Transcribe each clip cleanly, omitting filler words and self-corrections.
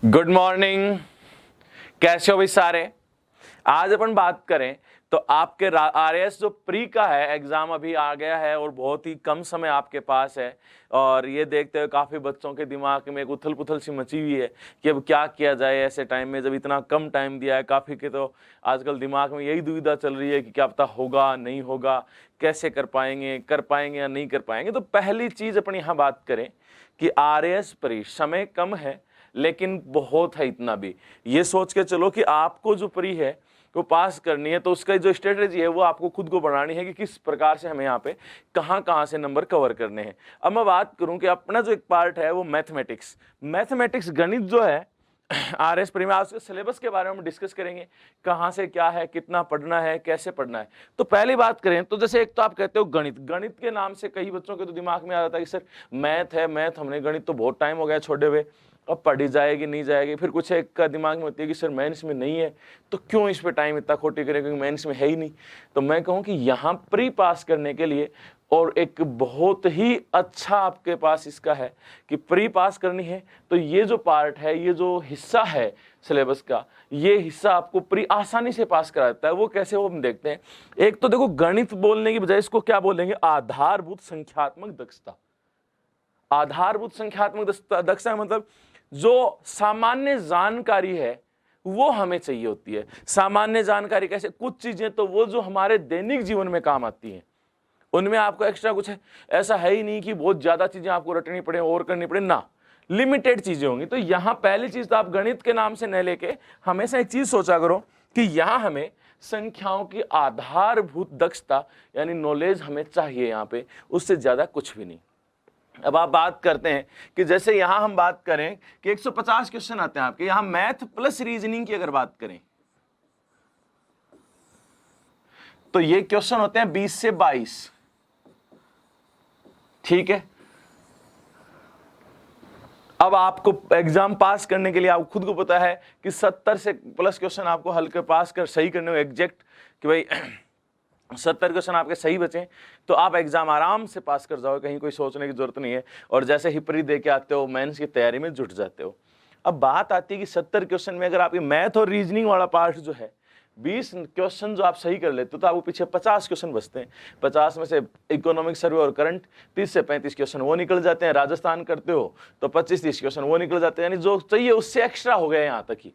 Good morning. कैसे हो भाई सारे। आज अपन बात करें तो आपके आरएस जो प्री का है एग्जाम अभी आ गया है और बहुत ही कम समय आपके पास है। और ये देखते हुए काफी बच्चों के दिमाग में एक उथल पुथल सी मची हुई है कि अब क्या किया जाए ऐसे टाइम में, जब इतना कम टाइम दिया है। काफी के तो आजकल दिमाग में यही दुविधा चल रही है कि क्या पता होगा नहीं होगा, कैसे कर पाएंगे या नहीं कर पाएंगे। तो पहली चीज अपन यहाँ बात करें कि आरएस प्री समय कम है लेकिन बहुत है। इतना भी ये सोच के चलो कि आपको जो प्री है वो पास करनी है, तो उसका जो स्ट्रेटेजी है वो आपको खुद को बनानी है कि किस प्रकार से हमें यहाँ पे कहाँ से नंबर कवर करने हैं। अब मैं बात करूं कि अपना जो एक पार्ट है वो मैथमेटिक्स गणित जो है आरएस प्री में। आज के सिलेबस के बारे में डिस्कस करेंगे, कहाँ से क्या है, कितना पढ़ना है, कैसे पढ़ना है। तो पहली बात करें तो जैसे एक तो आप कहते हो गणित के नाम से कई बच्चों के तो दिमाग में आ जाता है कि सर मैथ है, मैथ हमने गणित तो बहुत टाइम हो गया छोड़े हुए, अब पढ़ी जाएगी नहीं जाएगी। फिर कुछ एक का दिमाग में होती है कि सर मेंस में नहीं है तो क्यों इस पे टाइम इतना खोटी करें क्योंकि मेंस में है ही नहीं। तो मैं कहूँ कि यहाँ प्री पास करने के लिए और एक बहुत ही अच्छा आपके पास इसका है कि प्री पास करनी है तो ये जो पार्ट है, ये जो हिस्सा है सिलेबस का, ये हिस्सा आपको प्री आसानी से पास करा देता है। वो कैसे, वो हम देखते हैं। एक तो देखो, गणित बोलने की बजाय इसको क्या बोलेंगे, आधारभूत संख्यात्मक दक्षता। आधारभूत संख्यात्मक दक्षता मतलब जो सामान्य जानकारी है वो हमें चाहिए होती है। सामान्य जानकारी कैसे, कुछ चीजें तो वो जो हमारे दैनिक जीवन में काम आती हैं, उनमें आपको एक्स्ट्रा कुछ है ऐसा है ही नहीं कि बहुत ज्यादा चीजें आपको रटनी पड़े और करनी पड़े ना, लिमिटेड चीजें होंगी। तो यहां पहली चीज तो आप गणित के नाम से न लेके हमेशा एक चीज सोचा करो कि यहां हमें संख्याओं की आधारभूत दक्षता यानी नॉलेज हमें चाहिए यहां पे, उससे ज्यादा कुछ भी नहीं। अब आप बात करते हैं कि जैसे यहां हम बात करें कि 150 क्वेश्चन आते हैं आपके, यहां मैथ प्लस रीजनिंग की अगर बात करें तो ये क्वेश्चन होते हैं 20 से 22। ठीक है। अब आपको एग्जाम पास करने के लिए आपको खुद को पता है कि 70 से प्लस क्वेश्चन आपको हल कर पास कर सही करने हो एग्जैक्ट कि भाई 70 क्वेश्चन आपके सही बचे तो आप एग्जाम आराम से पास कर जाओगे, कहीं कोई सोचने की जरूरत नहीं है। और जैसे ही प्री दे के आते हो मेंस की तैयारी में जुट जाते हो। अब बात आती है कि 70 क्वेश्चन में अगर आपकी मैथ और रीजनिंग वाला पार्ट जो है 20 क्वेश्चन जो आप सही कर लेते हो तो आपको पीछे 50 क्वेश्चन बचते हैं। 50 में से इकोनॉमिक सर्वे और करंट 30 से 35 क्वेश्चन वो निकल जाते हैं। राजस्थान करते हो तो 25-30 क्वेश्चन वो निकल जाते हैं, यानी जो चाहिए उससे एक्स्ट्रा हो गया यहाँ तक ही।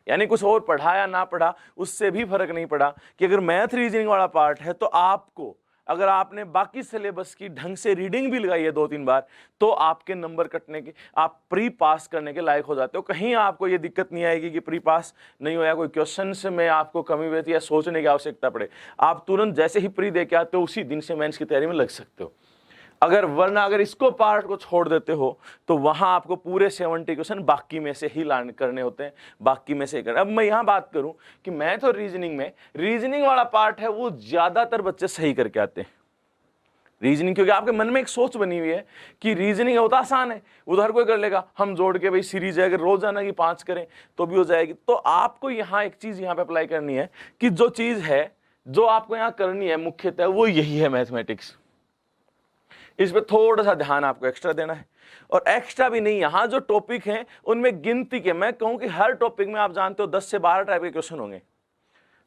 यानी कुछ और पढ़ा या ना पढ़ा उससे भी फर्क नहीं पड़ा कि अगर मैथ रीजनिंग वाला पार्ट है तो आपको, अगर आपने बाकी सिलेबस की ढंग से रीडिंग भी लगाई है 2-3 बार तो आपके नंबर कटने के, आप प्री पास करने के लायक हो जाते हो। कहीं आपको ये दिक्कत नहीं आएगी कि प्री पास नहीं होया, कोई क्वेश्चन से में आपको कमी रहती है या सोचने की आवश्यकता पड़े। आप तुरंत जैसे ही प्री दे के आते हो उसी दिन से मेंस की तैयारी में लग सकते हो। वरना इसको पार्ट को छोड़ देते हो तो वहां आपको पूरे 70 क्वेश्चन बाकी में से ही लर्न करने होते हैं, बाकी में से ही करने। अब मैं यहां बात करूं कि मैथ और रीजनिंग में रीजनिंग वाला पार्ट है वो ज्यादातर बच्चे सही करके आते हैं। रीजनिंग क्योंकि आपके मन में एक सोच बनी हुई है कि रीजनिंग होता आसान है, उधर कोई कर लेगा, हम जोड़ के भाई सीरीज है अगर रोजाना की 5 करें तो भी हो जाएगी। तो आपको यहाँ एक चीज यहाँ पे अप्लाई करनी है कि जो चीज है जो आपको यहाँ करनी है मुख्यतः वो यही है मैथमेटिक्स। इस पे थोड़ा सा ध्यान आपको एक्स्ट्रा देना है। और एक्स्ट्रा भी नहीं, यहां जो टॉपिक हैं उनमें गिनती के, मैं कहूं कि हर टॉपिक में आप जानते हो 10 से 12 टाइप के क्वेश्चन होंगे।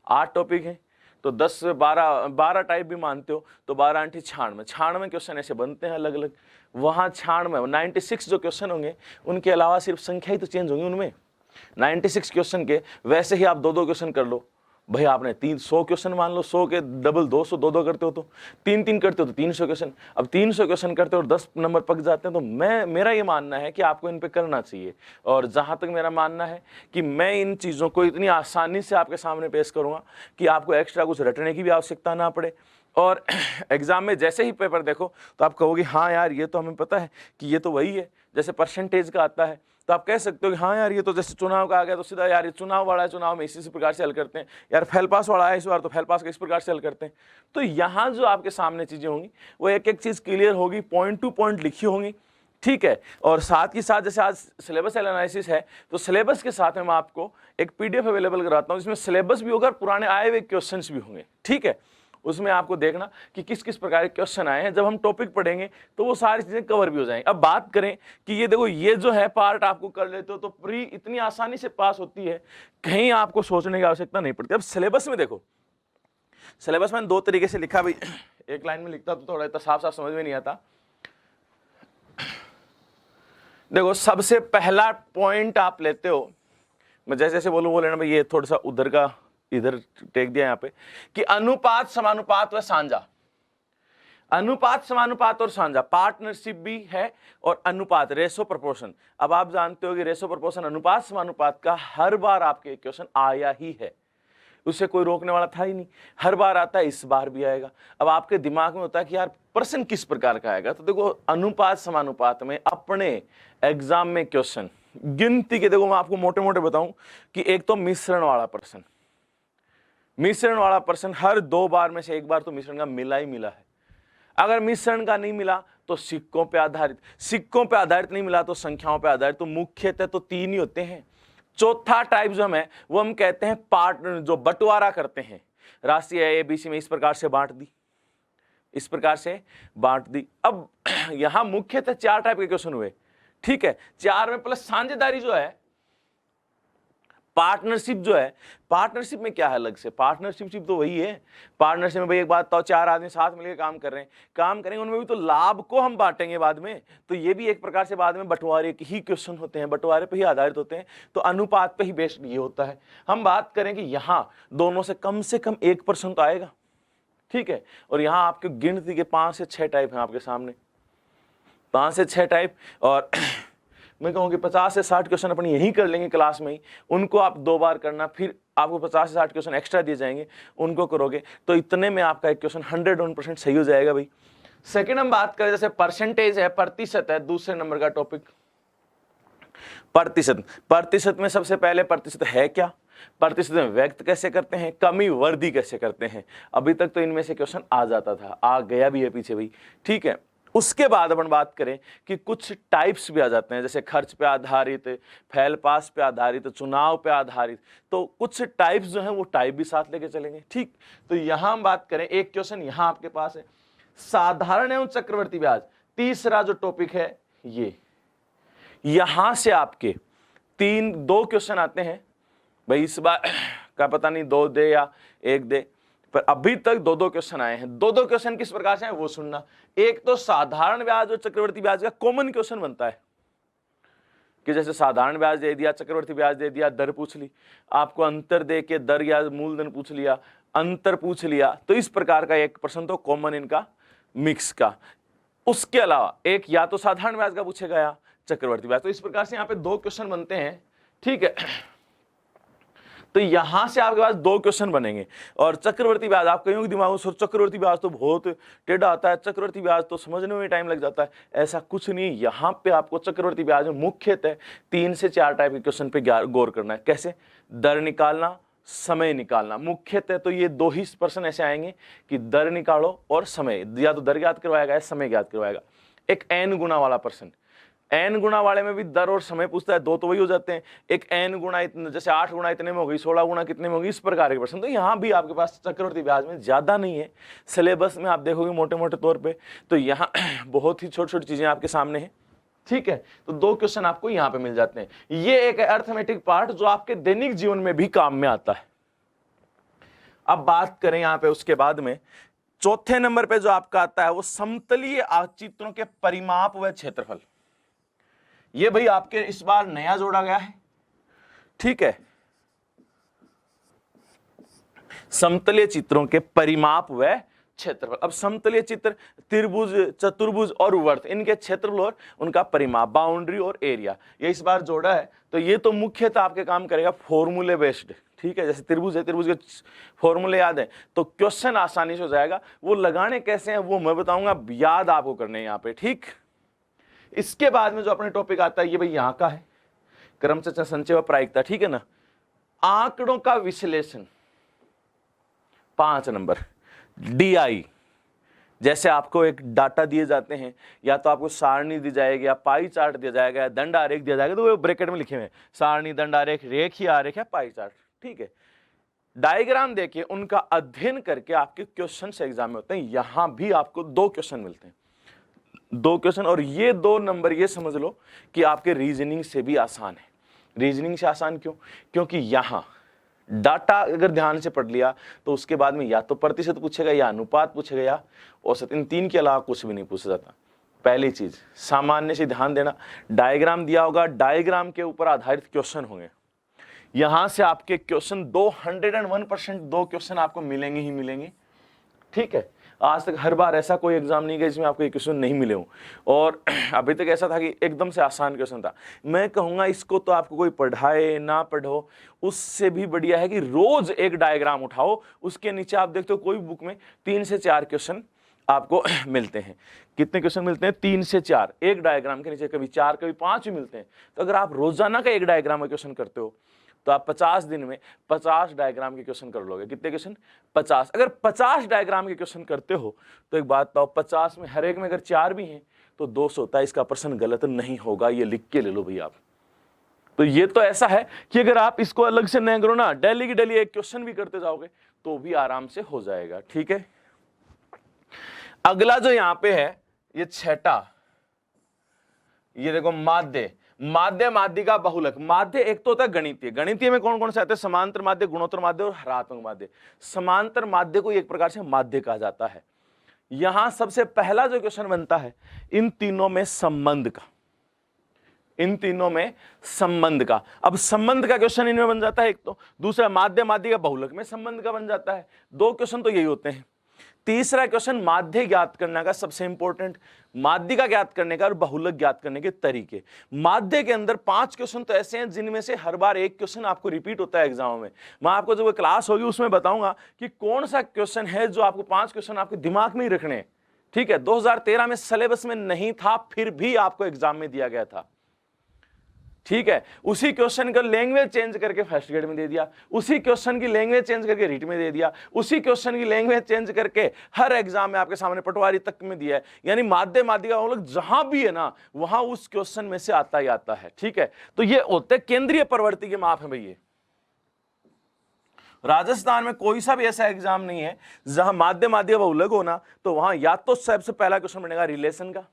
8 टॉपिक हैं तो 10 से 12 टाइप भी मानते हो तो 12 × 96 क्वेश्चन ऐसे बनते हैं अलग अलग। वहां 96 जो क्वेश्चन होंगे उनके अलावा सिर्फ संख्या ही तो चेंज होंगी उनमें। 96 क्वेश्चन के वैसे ही आप 2-2 क्वेश्चन कर लो। भाई आपने 300 क्वेश्चन मान लो, 100 के डबल 200, 2-2 करते हो तो 3-3 करते हो तो 300 क्वेश्चन। अब 300 क्वेश्चन करते हो और 10 नंबर पक जाते हैं तो मेरा ये मानना है कि आपको इन पे करना चाहिए। और जहां तक मेरा मानना है कि मैं इन चीज़ों को इतनी आसानी से आपके सामने पेश करूंगा कि आपको एक्स्ट्रा कुछ रटने की भी आवश्यकता ना पड़े। और एग्जाम में जैसे ही पेपर देखो तो आप कहोगे हाँ यार ये तो हमें पता है कि ये तो वही है, जैसे परसेंटेज का आता है तो आप कह सकते हो कि हाँ यार ये तो जैसे चुनाव का आ गया तो सीधा यार ये चुनाव वाला है, चुनाव में इसी प्रकार से हल करते हैं, यार फेल पास वाला है इस बार तो फेल पास का इस प्रकार से हल करते हैं। तो यहाँ जो आपके सामने चीजें होंगी वो एक एक चीज क्लियर होगी, पॉइंट टू पॉइंट लिखी होंगी। ठीक है। और साथ ही साथ जैसे आज सिलेबस एनालिसिस है तो सिलेबस के साथ में मैं आपको एक PDF अवेलेबल कराता हूँ जिसमें सिलेबस भी होगा और पुराने आए हुए क्वेश्चंस भी होंगे। ठीक है। उसमें आपको देखना कि किस किस प्रकार के क्वेश्चन आए हैं। जब हम टॉपिक पढ़ेंगे तो वो सारी चीजें कवर भी हो जाएंगी। अब बात करें कि ये देखो, ये जो है पार्ट आपको कर लेते हो तो प्री इतनी आसानी से पास होती है, कहीं आपको सोचने की आवश्यकता नहीं पड़ती। अब सिलेबस में देखो, सिलेबस मैंने दो तरीके से लिखा भाई, एक लाइन में लिखता तो थोड़ा इतना साफ साफ समझ में नहीं आता। देखो सबसे पहला पॉइंट आप लेते हो, मैं जैसे जैसे बोलूं वो लेना भाई, ये थोड़ा सा उधर का इधर टेक दिया यहाँ पे, कि अनुपात समानुपात व सांझा। अनुपात समानुपात और सांझा, पार्टनरशिप भी है और अनुपात रेशो प्रोपोर्शन। अब आप जानते हो कि रेशो प्रोपोर्शन अनुपात समानुपात का हर बार आपके क्वेश्चन आया ही है, उससे कोई रोकने वाला था ही नहीं, हर बार आता है, इस बार भी आएगा। अब आपके दिमाग में होता है कि यार प्रश्न किस प्रकार का आएगा, तो देखो अनुपात समानुपात में अपने एग्जाम में क्वेश्चन गिनती के, देखो मैं आपको मोटे मोटे बताऊं कि एक तो मिश्रण वाला प्रश्न, मिश्रण वाला प्रश्न हर 2 बार में से 1 बार तो मिश्रण का मिला ही मिला है। अगर मिश्रण का नहीं मिला तो सिक्कों पे आधारित, सिक्कों पे आधारित नहीं मिला तो संख्याओं पे आधारित, तो मुख्यतः तो 3 ही होते हैं। चौथा टाइप जो है वो हम कहते हैं पार्ट, जो बंटवारा करते हैं, राष्ट्रीय ABC में इस प्रकार से बांट दी, इस प्रकार से बांट दी। अब यहां मुख्यतः 4 टाइप के क्वेश्चन हुए, ठीक है, 4 में प्लस साझेदारी जो है, पार्टनरशिप जो है, पार्टनरशिप में क्या है अलग से, पार्टनरशिप तो वही है। पार्टनरशिप में भाई एक बात तो 4 आदमी साथ मिलकर काम कर रहे हैं, काम करेंगे, उनमें भी तो लाभ को हम बांटेंगे बाद में, तो ये भी एक प्रकार से बाद में बंटवारे के ही क्वेश्चन होते हैं, बंटवारे पे ही आधारित होते हैं, तो अनुपात पे ही बेस्ड ये होता है। हम बात करें कि यहाँ दोनों से कम 1% तो आएगा, ठीक है, और यहाँ आपके गिनती के 5 से 6 टाइप हैं आपके सामने, 5 से 6 टाइप, और मैं कहूँ कि 50 से 60 क्वेश्चन अपन यही कर लेंगे क्लास में ही, उनको आप 2 बार करना, फिर आपको 50 से 60 क्वेश्चन एक्स्ट्रा दिए जाएंगे, उनको करोगे तो इतने में आपका एक क्वेश्चन 101% सही हो जाएगा भाई। सेकंड हम बात करें, जैसे परसेंटेज है, प्रतिशत है, दूसरे नंबर का टॉपिक प्रतिशत। प्रतिशत में सबसे पहले प्रतिशत है क्या, प्रतिशत में व्यक्त कैसे करते हैं, कमी वर्दी कैसे करते हैं, अभी तक तो इनमें से क्वेश्चन आ जाता था, आ गया भी है पीछे भाई, ठीक है। उसके बाद अपन बात करें कि कुछ टाइप्स भी आ जाते हैं, जैसे खर्च पे आधारित, फैल पास पे आधारित, चुनाव पे आधारित, तो कुछ टाइप्स जो हैं वो टाइप भी साथ लेके चलेंगे, ठीक। तो यहां हम बात करें, एक क्वेश्चन यहां आपके पास है, साधारण एवं चक्रवर्ती ब्याज, तीसरा जो टॉपिक है ये, यहां से आपके 2 क्वेश्चन आते हैं भाई, इस बार का पता नहीं 2 दे या 1 दे, पर अभी तक 2 क्वेश्चन आए हैं। 2 क्वेश्चन किस प्रकार से हैं वो सुनना। एक तो साधारण ब्याज और चक्रवर्ती ब्याज का कॉमन क्वेश्चन बनता है कि जैसे साधारण ब्याज दे दिया, चक्रवर्ती ब्याज दे दिया, दर पूछ ली, आपको अंतर दे के दर या मूलधन पूछ लिया, अंतर पूछ लिया, तो इस प्रकार का एक प्रश्न तो कॉमन इनका मिक्स का। उसके अलावा एक या तो साधारण ब्याज का पूछेगा या चक्रवर्ती ब्याज, तो इस प्रकार से यहाँ पे 2 क्वेश्चन बनते हैं, ठीक है। तो यहां से आपके पास 2 क्वेश्चन बनेंगे। और चक्रवर्ती ब्याज, आप कहोगे दिमाग में, चक्रवर्ती ब्याज तो बहुत टेढ़ा आता है, चक्रवर्ती ब्याज तो समझने में टाइम लग जाता है, ऐसा कुछ नहीं। यहाँ पे आपको चक्रवर्ती ब्याज में मुख्यतः 3 से 4 टाइप के क्वेश्चन पे गौर करना है। कैसे, दर निकालना, समय निकालना, मुख्यतः तो ये 2 ही प्रश्न ऐसे आएंगे कि दर निकालो और समय, या तो दर ज्ञात करवाएगा या समय ज्ञात करवाएगा। एक n गुना वाला प्रश्न, n गुना वाले में भी दर और समय पूछता है, 2 तो वही हो जाते हैं। एक n गुना इतने, जैसे 8 गुना इतने में हो गई, 16 गुना कितने में होगी, इस प्रकार के प्रश्न। तो यहाँ भी आपके पास चक्रवर्ती ब्याज में ज्यादा नहीं है, सिलेबस में आप देखोगे मोटे मोटे तौर पे, तो यहाँ बहुत ही छोटी छोटी चीजें आपके सामने हैं, ठीक है। तो 2 क्वेश्चन आपको यहाँ पे मिल जाते हैं। ये एक अर्थमेटिक पार्ट जो आपके दैनिक जीवन में भी काम में आता है। अब बात करें यहाँ पे उसके बाद में, चौथे नंबर पे जो आपका आता है वो समतलीय चित्रों के परिमाप व क्षेत्रफल। ये भाई आपके इस बार नया जोड़ा गया है, ठीक है, समतलीय चित्रों के परिमाप व क्षेत्रफल। अब समतलीय चित्र त्रिभुज, चतुर्भुज और वर्त, इनके क्षेत्रफल और उनका परिमाप, बाउंड्री और एरिया, ये इस बार जोड़ा है। तो ये तो मुख्यतः आपके काम करेगा फॉर्मूले बेस्ड, ठीक है। जैसे त्रिभुज है, त्रिभुज के फॉर्मूले याद है तो क्वेश्चन आसानी से हो जाएगा। वो लगाने कैसे हैं वो मैं बताऊंगा, याद आपको करने हैं यहाँ पे, ठीक। इसके बाद में जो अपने टॉपिक आता है ये भाई यहाँ का है, क्रमचर्चा, संचय व प्रायिकता, ठीक है ना। आंकड़ों का विश्लेषण 5 नंबर, DI, जैसे आपको एक डाटा दिए जाते हैं, या तो आपको सारणी दी जाएगी या पाई चार्ट दिया जाएगा या दंड आरेख दिया जाएगा, तो वो ब्रैकेट में लिखे हुए हैं, सारणी, दंड आरेख, रेखीय आरेख या पाई चार्ट, ठीक है। डायग्राम देके उनका अध्ययन करके आपके क्वेश्चन एग्जाम में होते हैं। यहां भी आपको 2 क्वेश्चन मिलते हैं, 2 क्वेश्चन, और ये 2 नंबर ये समझ लो कि आपके रीजनिंग से भी आसान है। रीजनिंग से आसान क्यों? क्योंकि यहां डाटा अगर ध्यान से पढ़ लिया तो उसके बाद में या तो प्रतिशत पूछेगा या अनुपात पूछेगा या औसत, इन 3 के अलावा कुछ भी नहीं पूछा जाता। पहली चीज सामान्य से ध्यान देना, डायग्राम दिया होगा, डायग्राम के ऊपर आधारित क्वेश्चन होंगे। यहां से आपके क्वेश्चन 201% 2 क्वेश्चन आपको मिलेंगे ही मिलेंगे। ठीक है, आज तक हर बार ऐसा कोई एग्जाम नहीं गया जिसमें आपको ये क्वेश्चन नहीं मिले हों, और अभी तक ऐसा था कि एकदम से आसान क्वेश्चन था। मैं कहूंगा इसको तो आपको कोई पढ़ाए ना पढ़ो, उससे भी बढ़िया है कि रोज एक डायग्राम उठाओ, उसके नीचे आप देखते हो कोई बुक में 3 से 4 क्वेश्चन आपको मिलते हैं। कितने क्वेश्चन मिलते हैं? 3 से 4 एक डायग्राम के नीचे, कभी 4 कभी 5 भी मिलते हैं। तो अगर आप रोजाना का एक डायग्राम का क्वेश्चन करते हो तो आप 50 दिन में 50 डायग्राम के क्वेश्चन कर लोगे। कितने क्वेश्चन? 50। अगर 50 डायग्राम के क्वेश्चन करते हो तो एक बात बताओ, 50 में हर एक में अगर 4 भी हैं तो 227 का प्रश्न गलत नहीं होगा। ये लिख के ले लो भैया आप। तो ये तो ऐसा है कि अगर आप इसको अलग से नहीं करो ना, डेली की डेली एक क्वेश्चन भी करते जाओगे तो भी आराम से हो जाएगा। ठीक है, अगला जो यहां पे है ये 6, ये देखो माध्य। माध्य माध्यिका बहुलक। माध्य एक तो होता है गणितीय। गणितीय में कौन कौन से आते हैं? समांतर माध्य, गुणोत्तर माध्य और हरात्मक माध्य। समांतर माध्य को एक प्रकार से माध्य कहा जाता है। यहां सबसे पहला जो क्वेश्चन बनता है इन तीनों में संबंध का, इन तीनों में संबंध का। अब संबंध का क्वेश्चन इनमें बन जाता है एक तो, दूसरा माध्य माध्यिका बहुलक में संबंध का बन जाता है। 2 क्वेश्चन तो यही होते हैं। तीसरा क्वेश्चन माध्य ज्ञात करने का, सबसे इंपॉर्टेंट माध्यिका ज्ञात करने का और बहुलक ज्ञात करने के तरीके। माध्य के अंदर 5 क्वेश्चन तो ऐसे हैं जिनमें से हर बार एक क्वेश्चन आपको रिपीट होता है एग्जाम में। मैं आपको जब क्लास होगी उसमें बताऊंगा कि कौन सा क्वेश्चन है जो आपको 5 क्वेश्चन आपके दिमाग में ही रखने हैं। ठीक है, 2013 में सिलेबस में नहीं था, फिर भी आपको एग्जाम में दिया गया था। ठीक है, उसी क्वेश्चन का लैंग्वेज चेंज करके फर्स्ट ग्रेड में दे दिया, उसी क्वेश्चन की लैंग्वेज चेंज करके रीट में दे दिया, उसी क्वेश्चन की लैंग्वेज चेंज करके हर एग्जाम में आपके सामने पटवारी तक में दिया है। यानी माध्य माध्यिका बहुलक जहां भी है ना वहां उस क्वेश्चन में से आता ही आता है। ठीक है, तो ये होते केंद्रीय प्रवृत्ति के माप है भैया। राजस्थान में कोई सा भी ऐसा एग्जाम नहीं है जहां माध्य माध्यिका बहुलक होना, तो वहां या तो सबसे पहला क्वेश्चन बनेगा रिलेशन का,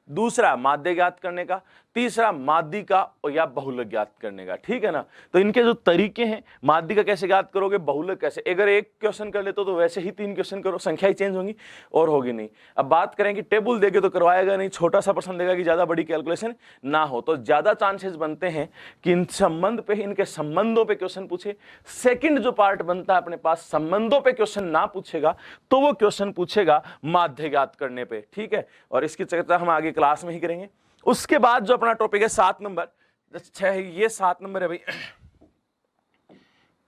दूसरा माध्य ज्ञात करने का, तीसरा माध्यिका या बहुलक ज्ञात करने का। ठीक है ना, तो इनके जो तरीके हैं, माध्यिका कैसे ज्ञात करोगे, बहुलक कैसे, अगर एक क्वेश्चन कर लेते हो तो वैसे ही 3 क्वेश्चन करो, संख्या ही चेंज होंगी और होगी नहीं। अब बात करें कि टेबल देके तो करवाएगा नहीं, छोटा सा प्रश्न देगा कि ज्यादा बड़ी कैलकुलेशन ना हो, तो ज्यादा चांसेस बनते हैं कि इन संबंध पे, इनके संबंधों पे क्वेश्चन पूछे। सेकंड जो पार्ट बनता है अपने पास, संबंधों पे क्वेश्चन ना पूछेगा तो वो क्वेश्चन पूछेगा माध्य ज्ञात करने पे। ठीक है, और इसकी चर्चा हम आगे क्लास में ही करेंगे। उसके बाद जो अपना टॉपिक है 7 नंबर, 6, ये 7 नंबर है भाई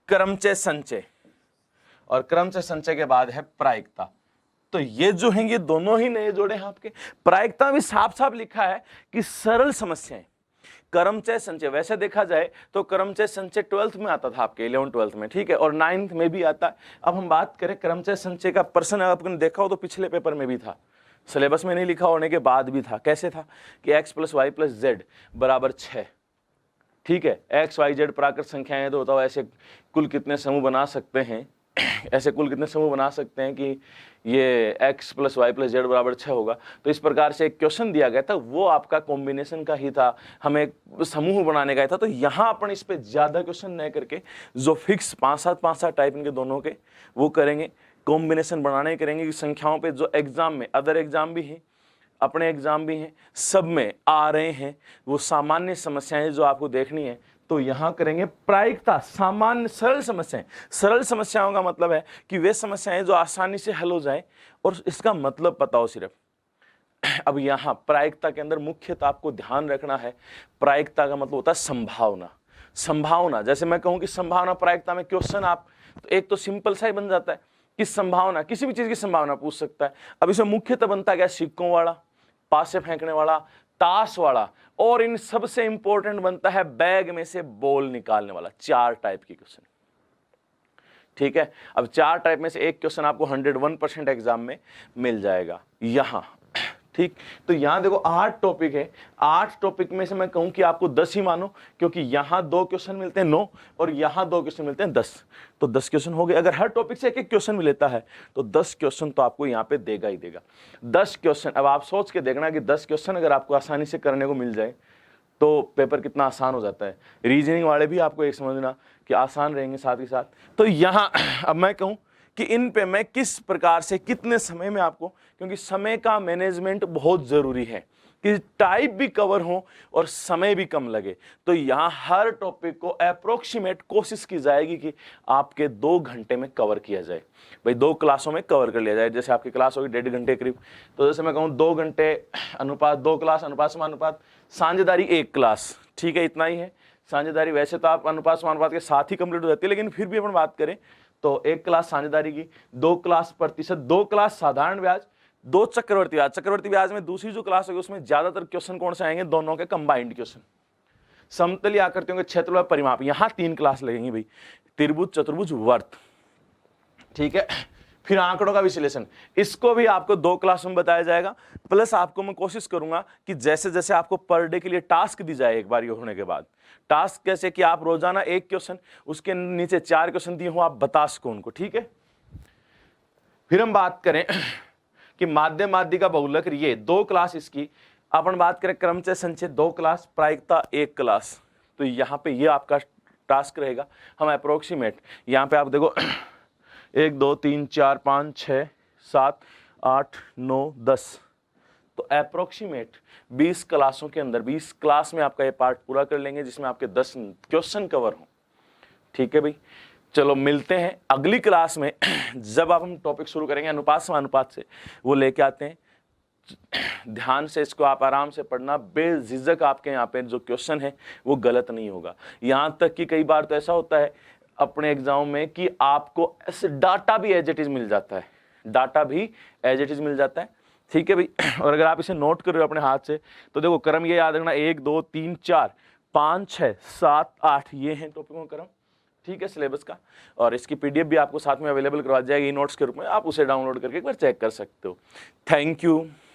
क्रमचय संचय, और क्रमचय संचय के बाद है प्रायिकता। तो ये जो हैं ये दोनों ही नए जोड़े हैं आपके। प्रायिकता भी साफ साफ लिखा है कि सरल समस्याएं। क्रमचय संचय वैसे देखा जाए तो क्रमचय संचय 12th में आता था आपके, 11th 12th में। ठीक है, और 9th में भी आता है। अब हम बात करें क्रमचय संचय का प्रश्न, आपने देखा हो तो पिछले पेपर में भी था, सिलेबस में नहीं लिखा होने के बाद भी था। कैसे था कि x + y + z = 6। ठीक है, x y z प्राकृत संख्याएं, तो बताओ ऐसे कुल कितने समूह बना सकते हैं, ऐसे कुल कितने समूह बना सकते हैं कि ये x + y + z = 6 होगा। तो इस प्रकार से एक क्वेश्चन दिया गया था, वो आपका कॉम्बिनेशन का ही था, हमें समूह बनाने का था। तो यहाँ अपन इस पे ज्यादा क्वेश्चन नहीं करके जो फिक्स 5-7 टाइप इनके दोनों के वो करेंगे, कॉम्बिनेशन बनाने करेंगे कि संख्याओं पे जो एग्जाम में, अदर एग्जाम भी हैं, अपने एग्जाम भी हैं, सब में आ रहे हैं, वो सामान्य समस्याएं जो आपको देखनी है तो यहां करेंगे प्रायिकता, सामान्य सरल समस्याएं। सरल समस्याओं का मतलब है कि वे समस्याएं जो आसानी से हल हो जाए और इसका मतलब पता हो सिर्फ। अब यहां प्रायिकता के अंदर मुख्यतः आपको ध्यान रखना है, प्रायिकता का मतलब होता है संभावना। संभावना, जैसे मैं कहूं कि संभावना प्रायिकता में क्वेश्चन आप, तो एक तो सिंपल सा ही बन जाता है कि संभावना, किसी भी चीज की संभावना पूछ सकता है। अब इसमें मुख्यतः बनता क्या, सिक्कों वाला, पासे फेंकने वाला, ताश वाला, और इन सबसे इंपॉर्टेंट बनता है बैग में से बॉल निकालने वाला। 4 टाइप के क्वेश्चन। ठीक है, अब 4 टाइप में से एक क्वेश्चन आपको 101% एग्जाम में मिल जाएगा। यहां ठीक। तो यहाँ देखो 8 टॉपिक है, 8 टॉपिक में से मैं कहूँ कि आपको 10 ही मानो, क्योंकि यहाँ 2 क्वेश्चन मिलते हैं 9 और यहाँ 2 क्वेश्चन मिलते हैं 10, तो 10 क्वेश्चन हो गए। अगर हर टॉपिक से एक एक क्वेश्चन भी लेता है तो 10 क्वेश्चन तो आपको यहाँ पे देगा ही देगा। 10 क्वेश्चन, अब आप सोच के देखना कि 10 क्वेश्चन अगर आपको आसानी से करने को मिल जाए तो पेपर कितना आसान हो जाता है। रीजनिंग वाले भी आपको एक समझना कि आसान रहेंगे साथ ही साथ। तो यहाँ अब मैं कहूँ कि इन पे मैं किस प्रकार से कितने समय में आपको, क्योंकि समय का मैनेजमेंट बहुत जरूरी है कि टाइप भी कवर हो और समय भी कम लगे। तो यहाँ हर टॉपिक को अप्रोक्सीमेट कोशिश की जाएगी कि आपके 2 घंटे में कवर किया जाए। भाई 2 क्लासों में कवर कर लिया जाए। जैसे आपकी क्लास होगी 1.5 घंटे करीब, तो जैसे मैं कहूँ 2 घंटे अनुपात 2 क्लास, अनुपात समानुपात, साझेदारी 1 क्लास, ठीक है, इतना ही है। साझेदारी वैसे तो आप अनुपात समानुपात के साथ ही कंप्लीट हो जाती है, लेकिन फिर भी अपन बात करें तो 1 क्लास साझेदारी की, 2 क्लास प्रतिशत, 2 क्लास साधारण ब्याज, 2 चक्रवर्ती ब्याज। चक्रवर्ती ब्याज में दूसरी जो क्लास होगी उसमें ज्यादातर क्वेश्चन कौन से आएंगे, दोनों के कंबाइंड क्वेश्चन। समतलीय आकृतियों के क्षेत्र व परिमाप, यहाँ 3 क्लास लगेंगी भाई, त्रिभुज, चतुर्भुज, वर्त, ठीक है। फिर आंकड़ों का विश्लेषण, इसको भी आपको 2 क्लास में बताया जाएगा। प्लस आपको मैं कोशिश करूंगा कि जैसे जैसे आपको पर डे के लिए टास्क दी जाए, एक बार ये होने के बाद टास्क कैसे कि आप रोजाना 1 क्वेश्चन, उसके नीचे 4 क्वेश्चन दिए हो, आप बता सको उनको, ठीक है। फिर हम बात करें कि माध्य माध्यिका बहुलक, ये 2 क्लास इसकी। अपन बात करें क्रमचय संचय 2 क्लास, प्रायिकता 1 क्लास। तो यहाँ पे ये आपका टास्क रहेगा। हम अप्रोक्सीमेट यहाँ पे आप देखो 1 2 3 4 5 6 7 8 9 10, तो अप्रोक्सीमेट 20 क्लासों के अंदर, 20 क्लास में आपका ये पार्ट पूरा कर लेंगे, जिसमें आपके 10 क्वेश्चन कवर हो, ठीक है भाई। चलो मिलते हैं अगली क्लास में जब आप हम टॉपिक शुरू करेंगे अनुपात समानुपात से, वो लेके आते हैं। ध्यान से इसको आप आराम से पढ़ना, बेझिझक आपके यहाँ पे जो क्वेश्चन है वो गलत नहीं होगा। यहाँ तक कि कई बार तो ऐसा होता है अपने एग्जाम में कि आपको ऐसे डाटा भी एज इट इज मिल जाता है, डाटा भी एज इट इज मिल जाता है, ठीक है भाई। और अगर आप इसे नोट कर रहे हो अपने हाथ से तो देखो क्रम ये याद रखना, 1 2 3 4 5 6 7 8, ये हैं टॉपिकों का क्रम, ठीक है, सिलेबस का। और इसकी पीडीएफ भी आपको साथ में अवेलेबल करवा जाएगी नोट्स के रूप में, आप उसे डाउनलोड करके एक बार चेक कर सकते हो। Thank you.